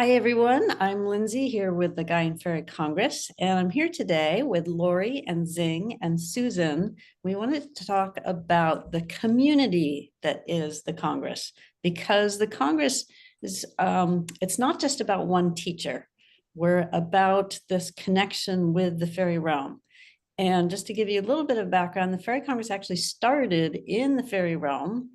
Hi, everyone. I'm Lindsay here with the Gaian Fairy Congress, and I'm here today with Lori and Zing and Susan. We wanted to talk about the community that is the Congress, because the Congress is, it's not just about one teacher. We're about this connection with the fairy realm. And just to give you a little bit of background, the Fairy Congress actually started in the fairy realm.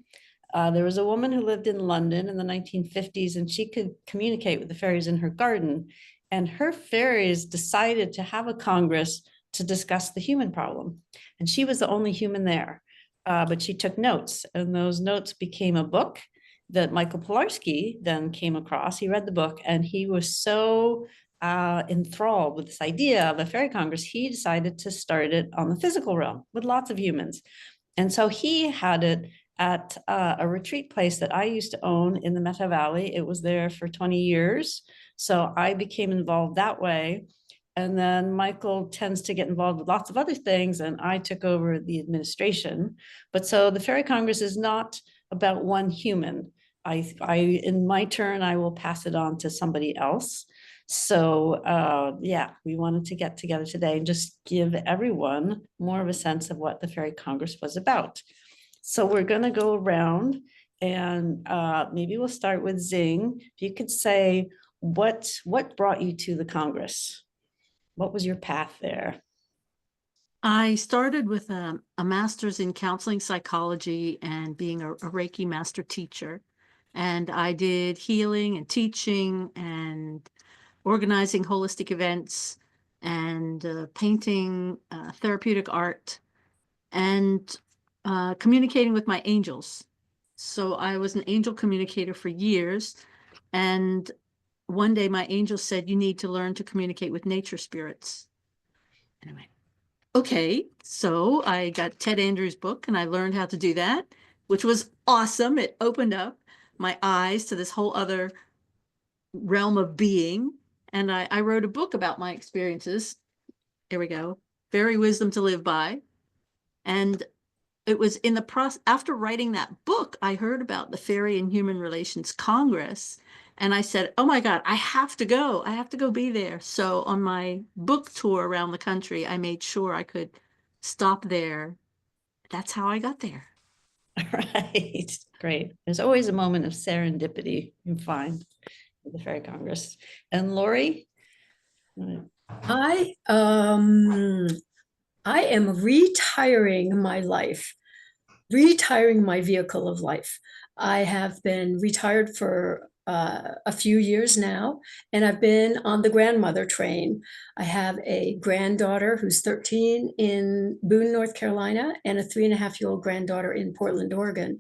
There was a woman who lived in London in the 1950s, and she could communicate with the fairies in her garden. And her fairies decided to have a congress to discuss the human problem. And she was the only human there, but she took notes, and those notes became a book that Michael Pilarski then came across. He read the book, and he was so enthralled with this idea of a fairy congress, he decided to start it on the physical realm with lots of humans. And so he had it at a retreat place that I used to own in the Meta Valley. It was there for 20 years. So I became involved that way. And then Michael tends to get involved with lots of other things, and I took over the administration. But so the Fairy Congress is not about one human. In my turn, I will pass it on to somebody else. So yeah, we wanted to get together today and just give everyone more of a sense of what the Fairy Congress was about. So we're going to go around, and maybe we'll start with Zing. If you could say what brought you to the Congress? What was your path there? I started with a master's in counseling psychology and being a Reiki master teacher. And I did healing and teaching and organizing holistic events and painting, therapeutic art, and communicating with my angels. So I was an angel communicator for years. And one day my angel said, "You need to learn to communicate with nature spirits." And I went, okay. So I got Ted Andrews' book and I learned how to do that, which was awesome. It opened up my eyes to this whole other realm of being. And I wrote a book about my experiences. Here we go. Fairy Wisdom to Live By. And it was in the process, after writing that book, I heard about the Fairy and Human Relations Congress. And I said, oh my God, I have to go. I have to go be there. So on my book tour around the country, I made sure I could stop there. That's how I got there. Right, great. There's always a moment of serendipity you find at the Fairy Congress. And Lori? I I am retiring my life, retiring my vehicle of life. I have been retired for a few years now, and I've been on the grandmother train. I have a granddaughter who's 13 in Boone, North Carolina, and a 3.5-year-old granddaughter in Portland, Oregon.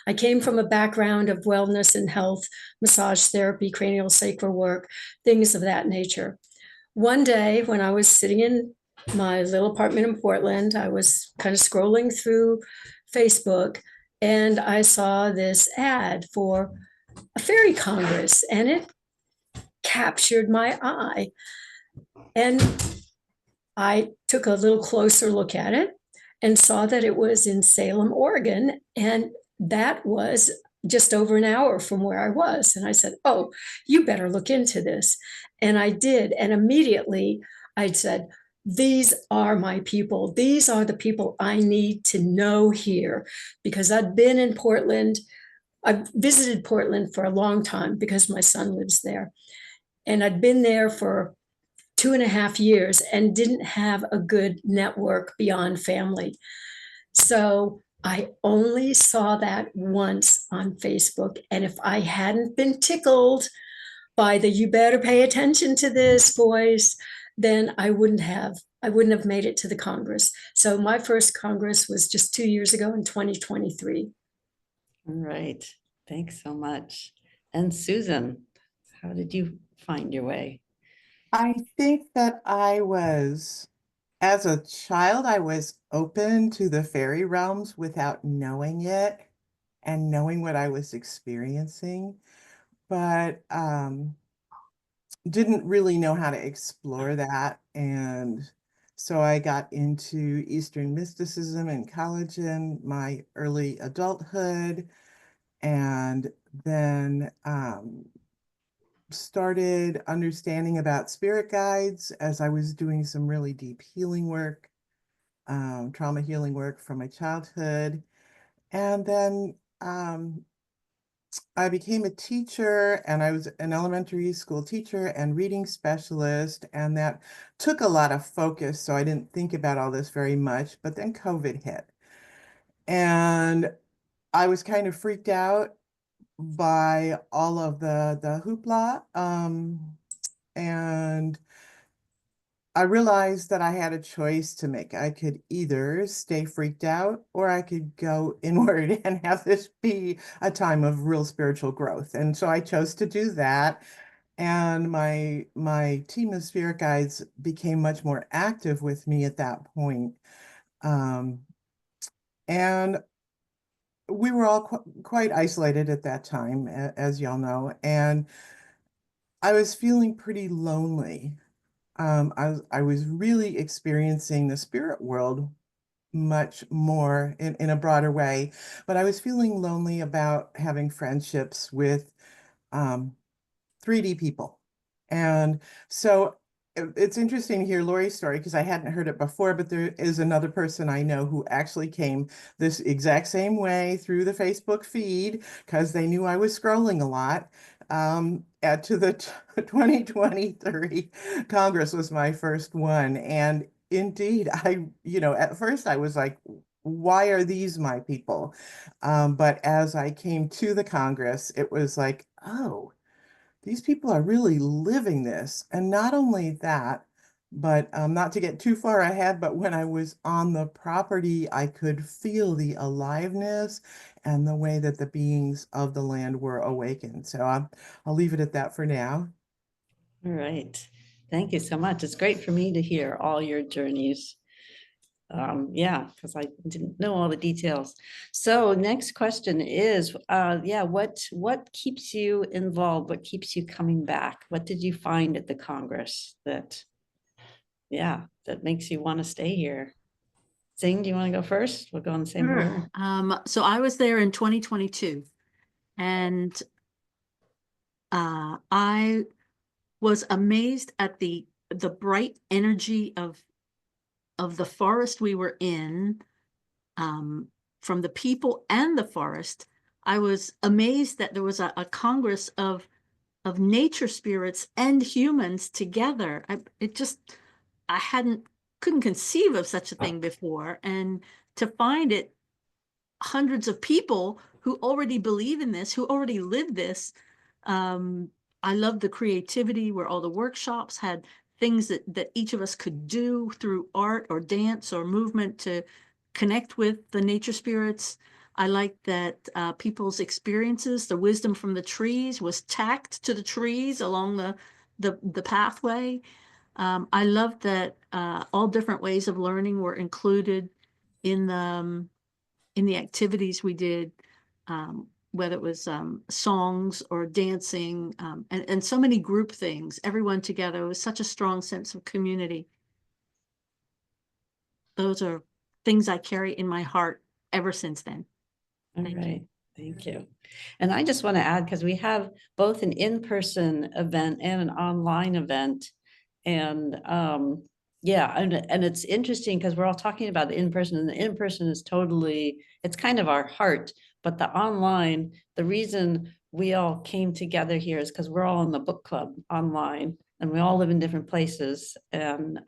I came from a background of wellness and health, massage therapy, cranial sacral work, things of that nature. One day when I was sitting in my little apartment in Portland, I was kind of scrolling through Facebook, and I saw this ad for a fairy congress, and it captured my eye. And I took a little closer look at it and saw that it was in Salem, Oregon, and that was just over an hour from where I was. And I said, oh, you better look into this. And I did. And immediately I said, these are my people. These are the people I need to know here, because I'd been in Portland. I've visited Portland for a long time because my son lives there. And I'd been there for 2.5 years and didn't have a good network beyond family. So I only saw that once on Facebook. And if I hadn't been tickled by the "you better pay attention to this" voice, then I wouldn't have made it to the Congress. So my first Congress was just 2 years ago in 2023. All right, thanks so much. And Susan, how did you find your way? I think that as a child, I was open to the fairy realms without knowing it and knowing what I was experiencing, but didn't really know how to explore that. And so I got into Eastern mysticism in college in my early adulthood. And then started understanding about spirit guides as I was doing some really deep healing work, trauma healing work from my childhood. And then I became a teacher, and I was an elementary school teacher and reading specialist, and that took a lot of focus. So I didn't think about all this very much, but then COVID hit. And I was kind of freaked out by all of the hoopla. And I realized that I had a choice to make. I could either stay freaked out or I could go inward and have this be a time of real spiritual growth. And so I chose to do that. And my team of spirit guides became much more active with me at that point. And we were all quite isolated at that time, as y'all know. And I was feeling pretty lonely. I was really experiencing the spirit world much more in a broader way, but I was feeling lonely about having friendships with 3D people. And so it's interesting to hear Lori's story because I hadn't heard it before, but there is another person I know who actually came this exact same way through the Facebook feed because they knew I was scrolling a lot. To the 2023 Congress was my first one. And indeed, at first I was like, why are these my people? But as I came to the Congress, it was like, oh, these people are really living this. And not only that, but not to get too far ahead, but when I was on the property, I could feel the aliveness and the way that the beings of the land were awakened. So I'll leave it at that for now. All right. Thank you so much. It's great for me to hear all your journeys. Yeah, because I didn't know all the details. So next question is, what keeps you involved? What keeps you coming back? What did you find at the Congress that makes you want to stay here? Zing, do you want to go first? We'll go in the same order. So I was there in 2022, and I was amazed at the bright energy of the forest we were in, from the people and the forest. I was amazed that there was a Congress of nature spirits and humans together. I couldn't conceive of such a thing before, and to find it hundreds of people who already believe in this, who already live this. I love the creativity where all the workshops had things that each of us could do through art or dance or movement to connect with the nature spirits. I like that people's experiences, the wisdom from the trees was tacked to the trees along the pathway. I love that all different ways of learning were included in the activities we did, whether it was songs or dancing, and so many group things, everyone together. It was such a strong sense of community. Those are things I carry in my heart ever since then. All right. Thank you. And I just want to add, because we have both an in-person event and an online event. And and it's interesting because we're all talking about the in-person, and the in-person is it's kind of our heart, but the online, the reason we all came together here is because we're all in the book club online and we all live in different places. And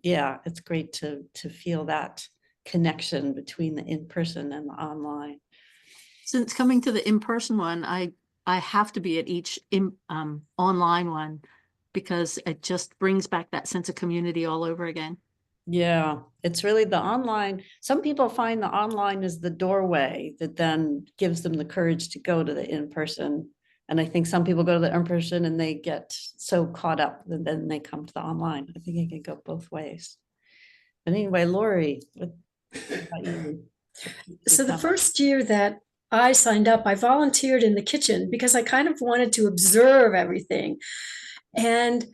it's great to feel that connection between the in-person and the online. Since coming to the in-person one, I have to be at each online one, because it just brings back that sense of community all over again. Yeah, it's really the online. Some people find the online is the doorway that then gives them the courage to go to the in-person. And I think some people go to the in-person and they get so caught up that then they come to the online. I think it can go both ways. But anyway, Lori, what about you? So the first year that I signed up, I volunteered in the kitchen because I kind of wanted to observe everything. And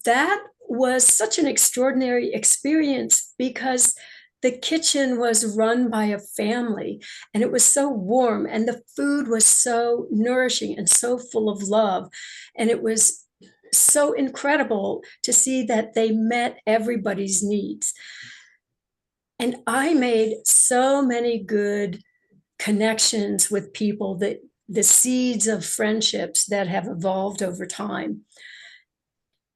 that was such an extraordinary experience because the kitchen was run by a family, and it was so warm, and the food was so nourishing and so full of love. And it was so incredible to see that they met everybody's needs. And I made so many good connections with people, that the seeds of friendships that have evolved over time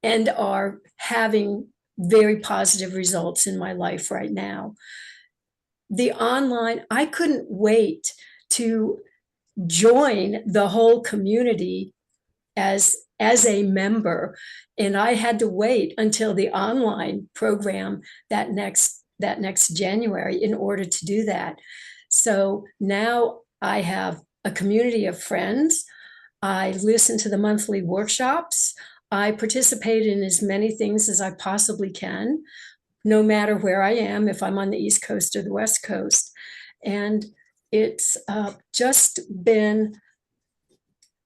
and are having very positive results in my life right now. The online, I couldn't wait to join the whole community as a member, and I had to wait until the online program that next January in order to do that. So now I have a community of friends. I listen to the monthly workshops. I participate in as many things as I possibly can, no matter where I am, if I'm on the East Coast or the West Coast. And it's just been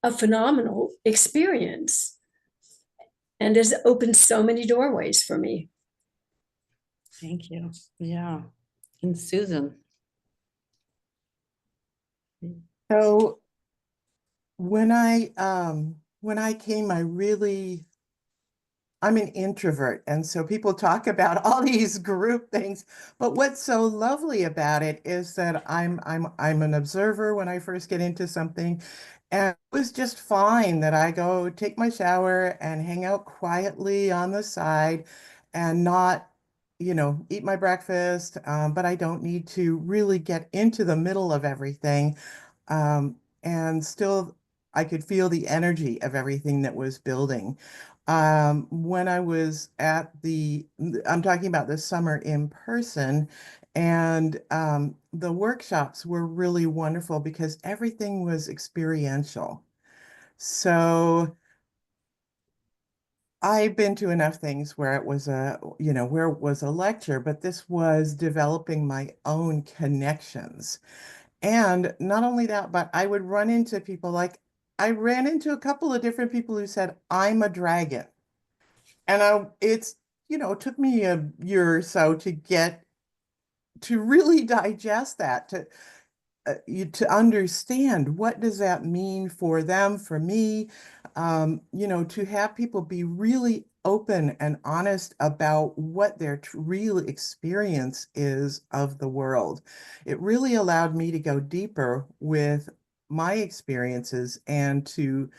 a phenomenal experience, and has opened so many doorways for me. Thank you. Yeah. And Susan. So when I came, I'm an introvert, and so people talk about all these group things, but what's so lovely about it is that I'm an observer when I first get into something, and it was just fine that I go take my shower and hang out quietly on the side and not, eat my breakfast, but I don't need to really get into the middle of everything. And still, I could feel the energy of everything that was building. When I was I'm talking about this summer in person, and the workshops were really wonderful because everything was experiential. So I've been to enough things where where it was a lecture, but this was developing my own connections. And not only that, but I would run into people, like I ran into a couple of different people who said, I'm a dragon. And it took me a year or so to really digest that, to understand what does that mean for them, for me, to have people be really open and honest about what their real experience is of the world. It really allowed me to go deeper with my experiences and to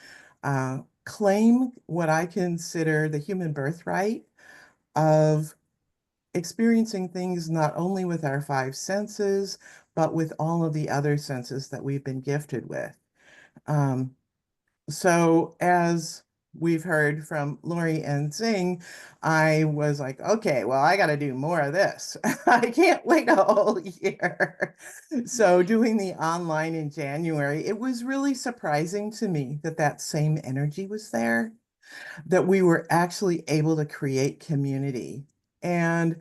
claim what I consider the human birthright of experiencing things not only with our five senses, but with all of the other senses that we've been gifted with. Um, so as we've heard from Lori and Zing, I was like, okay, well, I got to do more of this. I can't wait a whole year. So doing the online in January, it was really surprising to me that that same energy was there, that we were actually able to create community. And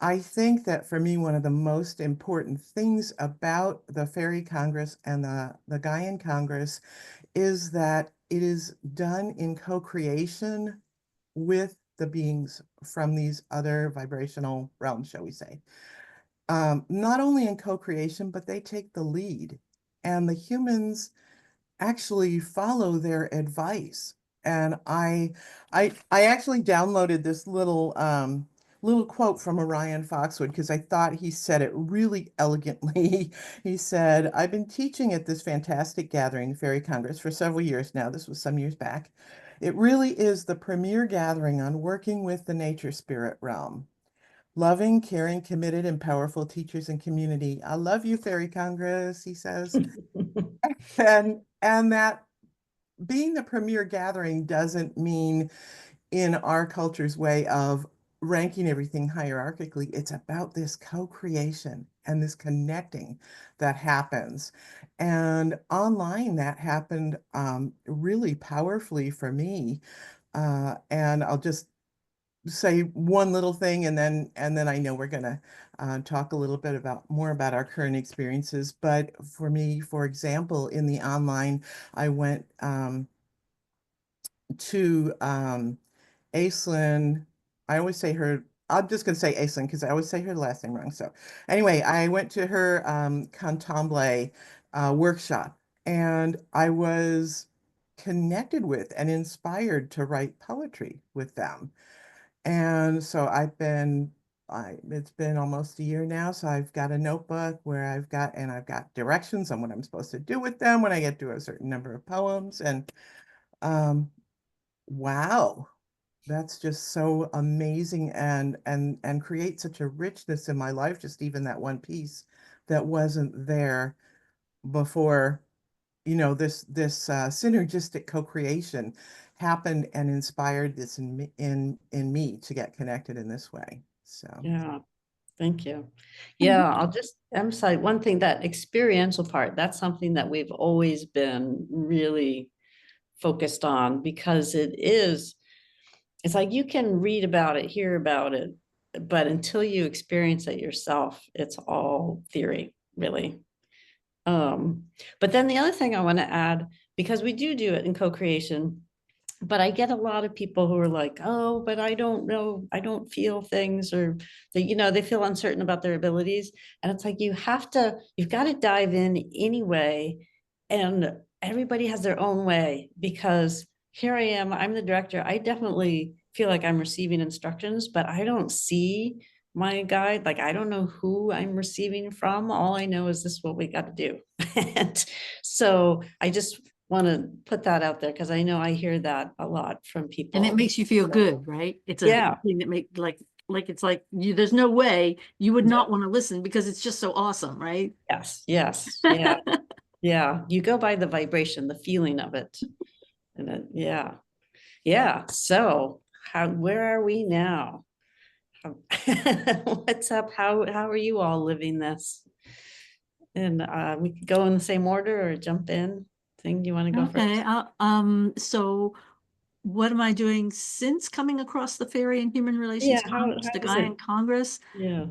I think that for me, one of the most important things about the Fairy Congress and the Gaian Congress is that it is done in co-creation with the beings from these other vibrational realms, shall we say. Not only in co-creation, but they take the lead. And the humans actually follow their advice. And I actually downloaded this little quote from Orion Foxwood because I thought he said it really elegantly. He said, I've been teaching at this fantastic gathering, Fairy Congress, for several years now. This was some years back. It really is the premier gathering on working with the nature spirit realm. Loving, caring, committed, and powerful teachers and community. I love you, Fairy Congress, he says. And that being the premier gathering doesn't mean, in our culture's way of ranking everything hierarchically, it's about this co-creation and this connecting that happens. And online, that happened really powerfully for me. And I'll just say one little thing, and then I know we're gonna talk a little bit more about our current experiences. But for me, for example, in the online, I went to Aislinn. I always say her I'm just going to say Aislinn because I always say her last name wrong. So anyway, I went to her candomblé workshop, and I was connected with and inspired to write poetry with them. And so it's been almost a year now. So I've got a notebook where I've got directions on what I'm supposed to do with them when I get to a certain number of poems. And wow, that's just so amazing and create such a richness in my life, just even that one piece that wasn't there before, this synergistic co-creation happened and inspired this in me to get connected in this way. So Yeah. Thank you. And Yeah, I'll just emphasize one thing, that experiential part, that's something that we've always been really focused on because it's like you can read about it, hear about it, but until you experience it yourself, it's all theory, really. But then the other thing I want to add, because we do it in co-creation, but I get a lot of people who are like, oh, but I don't know, I don't feel things, or they feel uncertain about their abilities. And it's like, you've got to dive in anyway. And everybody has their own way, because here I am, I'm the director. I definitely feel like I'm receiving instructions, but I don't see my guide. Like, I don't know who I'm receiving from. All I know is this is what we got to do. And so I just want to put that out there because I know I hear that a lot from people. it makes you feel good, right? It's a Yeah. thing that it's like there's no way you would not want to listen because it's just so awesome, right? Yes. Yeah. Yeah. You go by the vibration, the feeling of it. And then, yeah. Yeah. So where are we now? What's up? How are you all living this? And we could go in the same order or jump in. Thing, you want to go Okay. first? So what am I doing since coming across the Fairy and Human Relations Yeah. Congress, the is it? Gaian Congress? Yeah.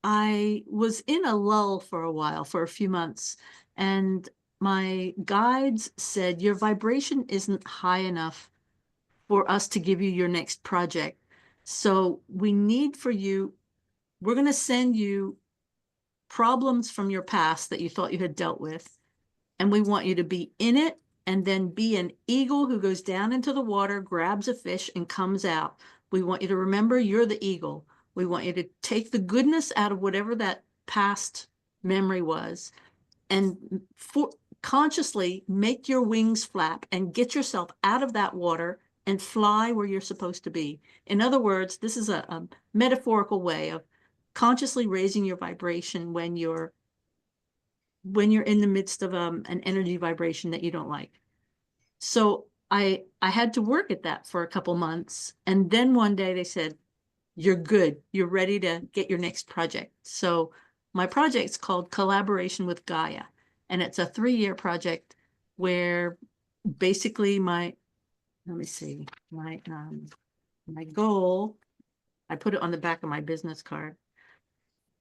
I was in a lull for a while, for a few months, and my guides said, your vibration isn't high enough for us to give you your next project. So we need for you, we're going to send you problems from your past that you thought you had dealt with, and we want you to be in it and then be an eagle who goes down into the water, grabs a fish, and comes out. We want you to remember you're the eagle. We want you to take the goodness out of whatever that past memory was and consciously make your wings flap and get yourself out of that water and fly where you're supposed to be. In other words, this is a metaphorical way of consciously raising your vibration when you're in the midst of an energy vibration that you don't like. So I had to work at that for a couple months. And then one day they said, you're good. You're ready to get your next project. So my project's called Collaboration with Gaia. And it's a 3-year project where basically my goal, I put it on the back of my business card.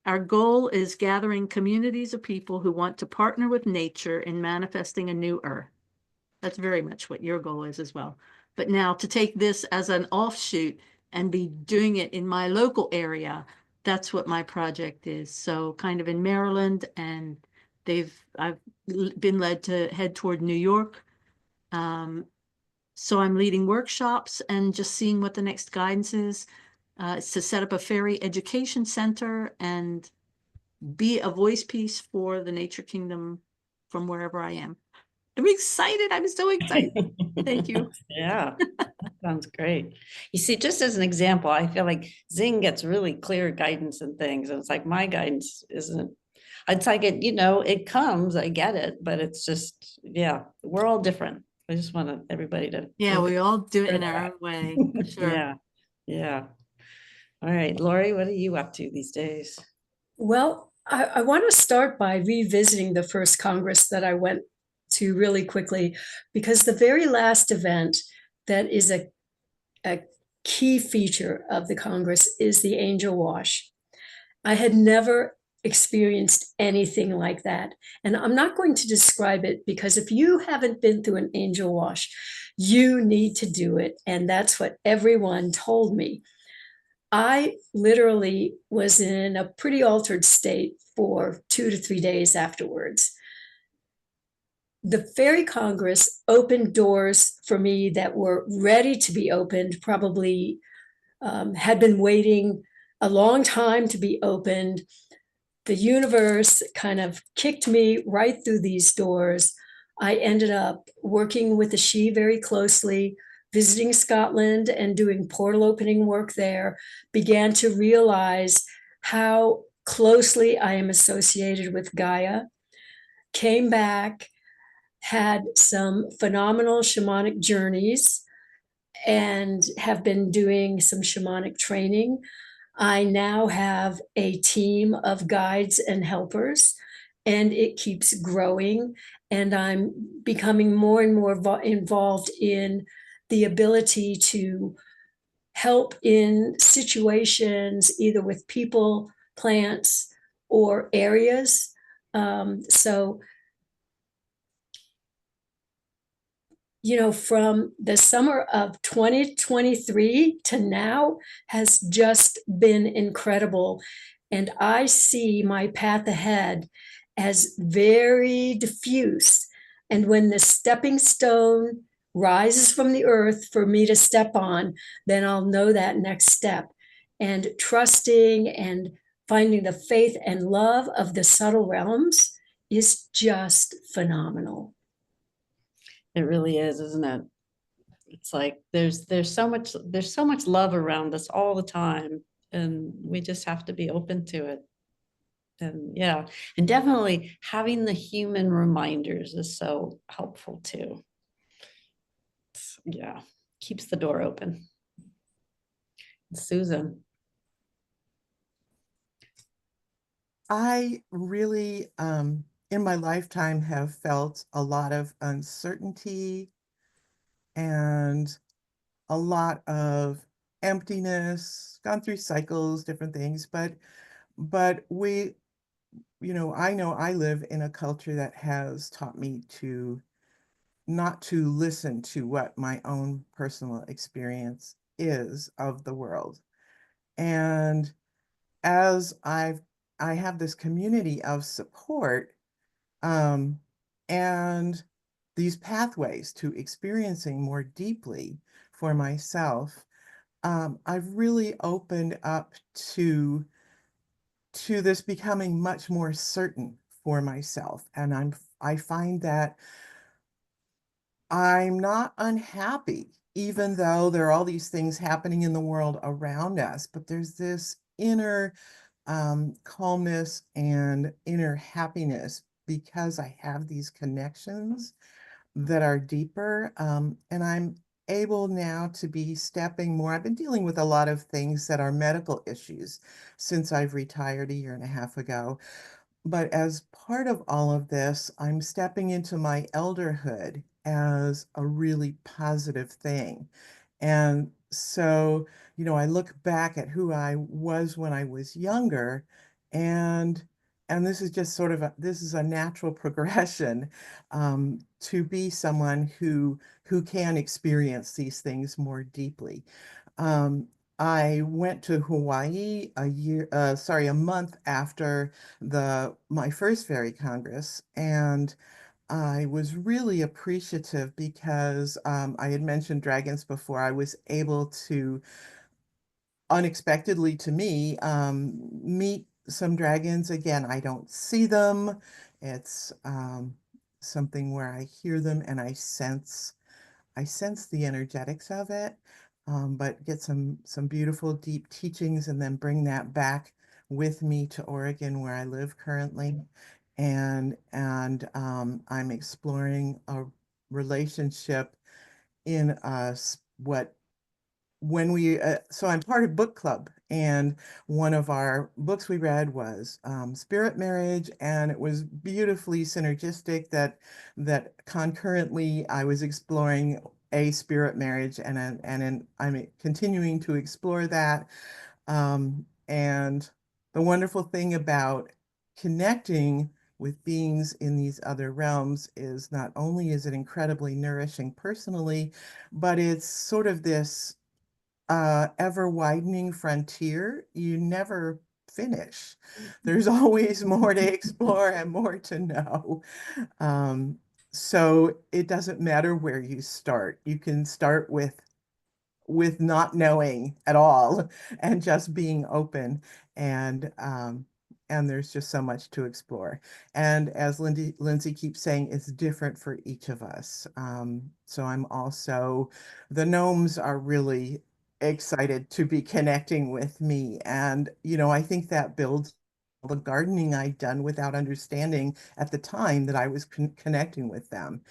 Our goal is gathering communities of people who want to partner with nature in manifesting a new earth. That's very much what your goal is as well. But now to take this as an offshoot and be doing it in my local area, that's what my project is. So kind of in Maryland, and I've been led to head toward New York. So I'm leading workshops and just seeing what the next guidance is. It's to set up a fairy education center and be a voice piece for the nature kingdom from wherever I am. I'm excited. I'm so excited. Thank you. Yeah, that sounds great. You see, just as an example, I feel like Zing gets really clear guidance and things. And it's like my guidance isn't, it's like it comes, I get it, but it's just, yeah, we're all different. I just want everybody to. Yeah, we all do it in that. our own way. Sure. Yeah. Yeah. All right, Lori, what are you up to these days? Well, I want to start by revisiting the first Congress that I went to really quickly, because the very last event that is a key feature of the Congress is the angel wash. I had never experienced anything like that. And I'm not going to describe it, because if you haven't been through an angel wash, you need to do it. And that's what everyone told me. I literally was in a pretty altered state for 2 to 3 days afterwards. The Fairy Congress opened doors for me that were ready to be opened, probably had been waiting a long time to be opened. The universe kind of kicked me right through these doors. I ended up working with the She very closely, visiting Scotland and doing portal opening work there, began to realize how closely I am associated with Gaia, came back, had some phenomenal shamanic journeys, and have been doing some shamanic training. I now have a team of guides and helpers, and it keeps growing. And I'm becoming more and more involved in the ability to help in situations, either with people, plants, or areas. So from the summer of 2023 to now has just been incredible. And I see my path ahead as very diffuse. And when the stepping stone rises from the earth for me to step on, then I'll know that next step. And trusting and finding the faith and love of the subtle realms is just phenomenal. It really is, isn't it? It's like there's so much love around us all the time, and we just have to be open to it. And yeah, and definitely having the human reminders is so helpful too. Yeah, keeps the door open. Susan. I really, in my lifetime, have felt a lot of uncertainty and a lot of emptiness, gone through cycles, different things, but I know I live in a culture that has taught me to not to listen to what my own personal experience is of the world. And as I have this community of support, um, and these pathways to experiencing more deeply for myself, I've really opened up to this becoming much more certain for myself. And I find that I'm not unhappy, even though there are all these things happening in the world around us, but there's this inner calmness and inner happiness because I have these connections that are deeper. And I'm able now to be stepping more. I've been dealing with a lot of things that are medical issues since I've retired a year and a half ago. But as part of all of this, I'm stepping into my elderhood as a really positive thing. And so, I look back at who I was when I was younger, and this is just sort of this is a natural progression, to be someone who can experience these things more deeply. Um, I went to Hawaii a month after my first Fairy Congress, and I was really appreciative because I had mentioned dragons before. I was able to, unexpectedly to me, meet some dragons. Again, I don't see them. It's something where I hear them and I sense the energetics of it, but get some beautiful deep teachings and then bring that back with me to Oregon where I live currently. And I'm exploring a relationship in what when we so I'm part of book club, and one of our books we read was Spirit Marriage, and it was beautifully synergistic that concurrently I was exploring a spirit marriage, and I'm continuing to explore that. And the wonderful thing about connecting with beings in these other realms is not only is it incredibly nourishing personally, but it's sort of this ever widening frontier, you never finish. There's always more to explore and more to know. So it doesn't matter where you start. You can start with not knowing at all and just being open, and there's just so much to explore. And as Lindsay keeps saying, it's different for each of us. So I'm also, the gnomes are really excited to be connecting with me, and I think that builds the gardening I'd done without understanding at the time that I was connecting with them.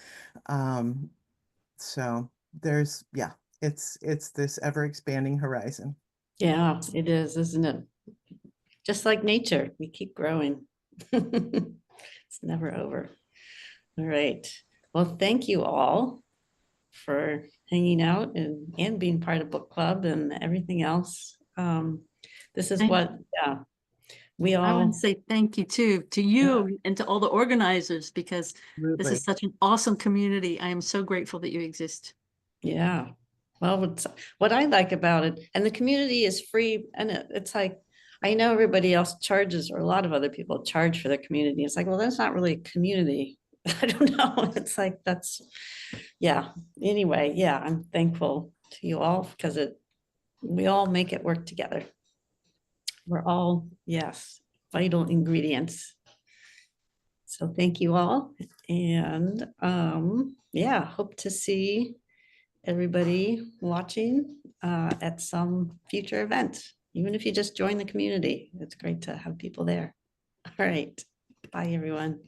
So there's, yeah, it's this ever expanding horizon. Yeah, it is, isn't it? Just like nature, we keep growing. It's never over. All right. Well, thank you all for hanging out and being part of book club and everything else. This is Thank- what, yeah, we I want all, to say thank you too, to you and to all the organizers, because this Absolutely. is such an awesome community. I am so grateful that you exist. yeah. Well, what I like about it, and the community is free, and it's like, I know everybody else charges, or a lot of other people charge for their community. It's like, well, that's not really a community. I don't know. It's like, yeah. Anyway, yeah, I'm thankful to you all because we all make it work together. We're all, yes, vital ingredients. So thank you all. And yeah, hope to see everybody watching at some future event, even if you just join the community. It's great to have people there. All right. Bye, everyone.